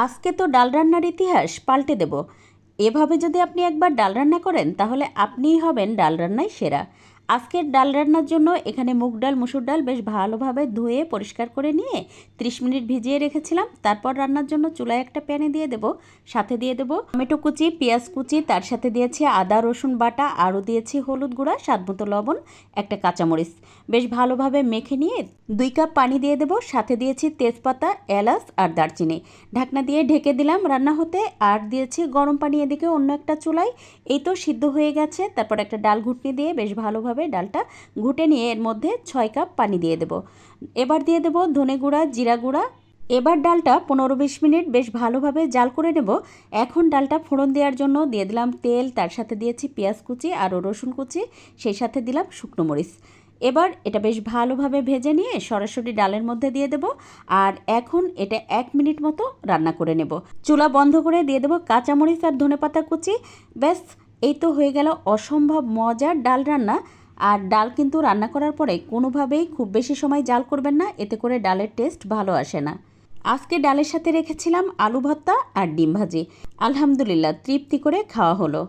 আজকে তো ডাল রান্নার ইতিহাস পাল্টে দেব। এভাবে যদি আপনি একবার ডাল রান্না করেন তাহলে আপনিই হবেন ডাল রান্নায় সেরা। আজকের ডাল রান্নার জন্য এখানে মুগ ডাল মুসুর ডাল বেশ ভালোভাবে ধুয়ে পরিষ্কার করে নিয়ে 30 মিনিট ভিজিয়ে রেখেছিলাম। তারপর রান্নার জন্য চুলায় একটা প্যানে দিয়ে দেব, সাথে দিয়ে দেব টমেটো কুচি, পেঁয়াজ কুচি, তার সাথে দিয়েছি আদা রসুন বাটা, আরও দিয়েছি হলুদ গুঁড়া, স্বাদমতো লবণ, একটা কাঁচামরিচ। বেশ ভালোভাবে মেখে নিয়ে 2 কাপ পানি দিয়ে দেব, সাথে দিয়েছি তেজপাতা, এলাচ আর দারচিনি। ঢাকনা দিয়ে ঢেকে দিলাম রান্না হতে, আর দিয়েছি গরম পানি এদিকে অন্য একটা চুলায়। এই তো সিদ্ধ হয়ে গেছে। তারপর একটা ডাল ঘুটনি দিয়ে বেশ ভালোভাবে ডালটা ঘুটে নিয়ে এর মধ্যে 6 কাপ পানি দিয়ে দেব। এবার দিয়ে দেব ধনে গুঁড়া, জিরা গুঁড়া। এবার ডালটা 15-20 মিনিট বেশ ভালোভাবে জাল করে নেব। এখন ডালটা ফোড়ন দেওয়ার জন্য দিয়ে দিলাম তেল, তার সাথে দিয়েছি পেঁয়াজ কুচি আর রসুন কুচি, সেই সাথে দিলাম শুকনো মরিচ। এবার এটা বেশ ভালোভাবে ভেজে নিয়ে সরাসরি ডালের মধ্যে দিয়ে দেব। আর এখন এটা 1 মিনিট মতো রান্না করে নেব। চুলা বন্ধ করে দিয়ে দেব কাঁচামরিচ আর ধনেপাতা কুচি। ব্যাস, এই তো হয়ে গেল অসম্ভব মজার ডাল রান্না। আর ডাল কিন্তু রান্না করার পরে কোনোভাবেই খুব বেশি সময় জাল করবেন না, এতে করে ডালের টেস্ট ভালো আসে না। আজকে ডালের সাথে রেখেছিলাম আলু ভর্তা আর ডিম ভাজি। আলহামদুলিল্লাহ, তৃপ্তি করে খাওয়া হলো।